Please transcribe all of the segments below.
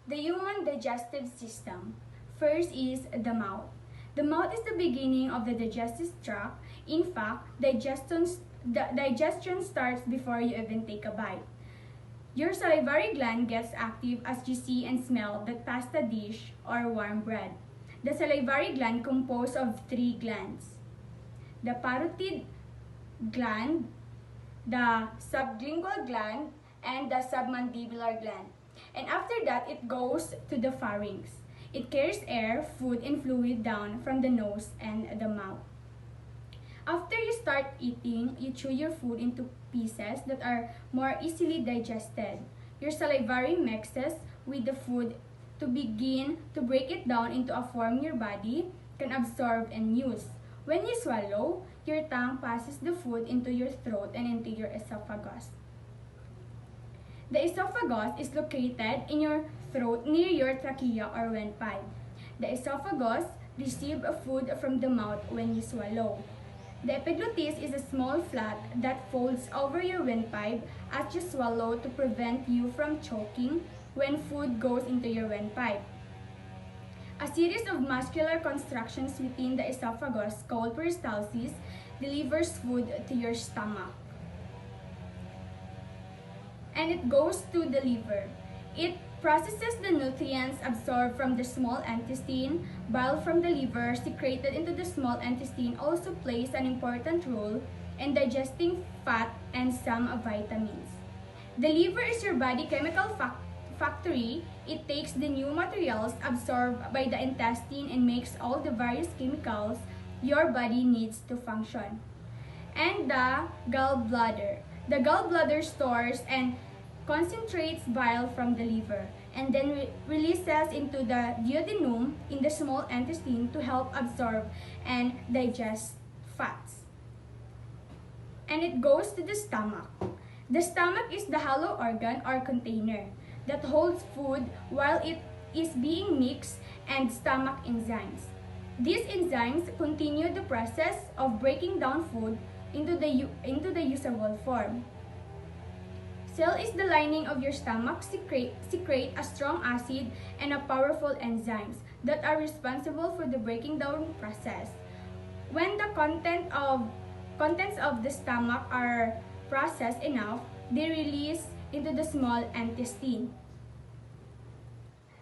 The human digestive system. First is the mouth. The mouth is the beginning of the digestive tract. In fact, digestion starts before you even take a bite. Your salivary gland gets active as you see and smell the pasta dish or warm bread. The salivary gland composed of three glands: the parotid gland, the sublingual gland, and the submandibular gland. And after that, it goes to the pharynx. It carries air, food, and fluid down from the nose and the mouth. After you start eating, you chew your food into pieces that are more easily digested. Your salivary mixes with the food to begin to break it down into a form your body can absorb and use. When you swallow, your tongue passes the food into your throat and into your esophagus. The esophagus is located in your throat near your trachea or windpipe. The esophagus receives food from the mouth when you swallow. The epiglottis is a small flap that folds over your windpipe as you swallow to prevent you from choking when food goes into your windpipe. A series of muscular contractions within the esophagus called peristalsis delivers food to your stomach. And it goes to the liver. It processes the nutrients absorbed from the small intestine. Bile from the liver secreted into the small intestine also plays an important role in digesting fat and some vitamins. The liver is your body chemical factory. It takes the new materials absorbed by the intestine and makes all the various chemicals your body needs to function. And the gallbladder. The gallbladder stores and concentrates bile from the liver and then releases into the duodenum in the small intestine to help absorb and digest fats. And it goes to the stomach. The stomach is the hollow organ or container that holds food while it is being mixed and stomach enzymes. These enzymes continue the process of breaking down food into the usable form. Cell is the lining of your stomach secrete a strong acid and a powerful enzymes that are responsible for the breaking down process. When the contents of the stomach are processed enough, they release into the small intestine.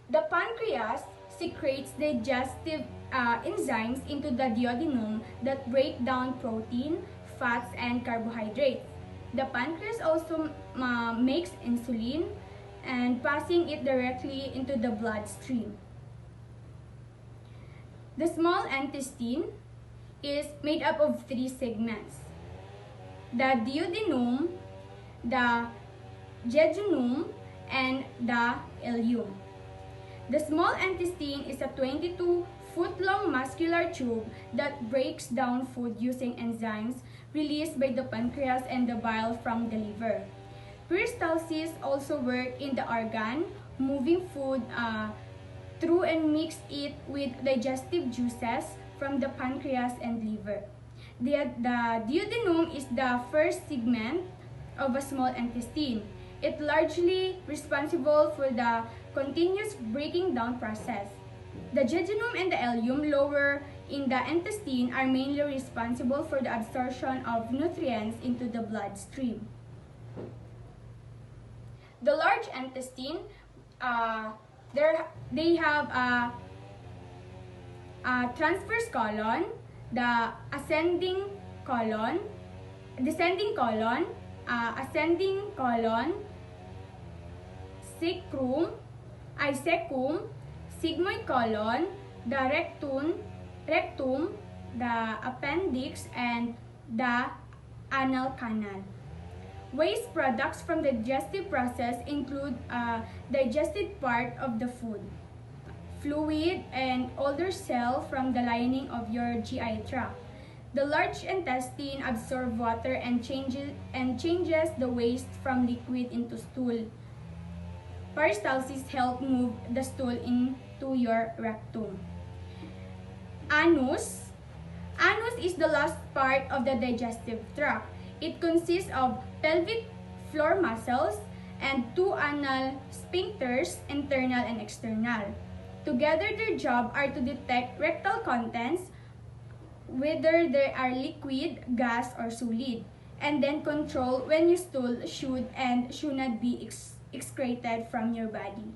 The pancreas secretes digestive enzymes into the duodenum that break down protein, fats, and carbohydrates. The pancreas also makes insulin and passing it directly into the bloodstream. The small intestine is made up of three segments: the duodenum, the jejunum, and the ileum. The small intestine is a 22-foot-long muscular tube that breaks down food using enzymes released by the pancreas and the bile from the liver. Peristalsis also work in the organ, moving food through and mix it with digestive juices from the pancreas and liver. The duodenum is the first segment of a small intestine. It's largely responsible for the continuous breaking down process. The jejunum and the ileum lower in the intestine are mainly responsible for the absorption of nutrients into the bloodstream. The large intestine, they have a transverse colon, the ascending colon, descending colon, ascending colon, cecum, sigmoid colon, the rectum, the appendix, and the anal canal. Waste products from the digestive process include digested part of the food, fluid, and older cell from the lining of your GI tract. The large intestine absorbs water and changes the waste from liquid into stool. Peristalsis help move the stool into your rectum. Anus. Anus is the last part of the digestive tract. It consists of pelvic floor muscles and two anal sphincters, internal and external. Together, their job are to detect rectal contents, whether they are liquid, gas, or solid, and then control when your stool should and should not be excreted from your body.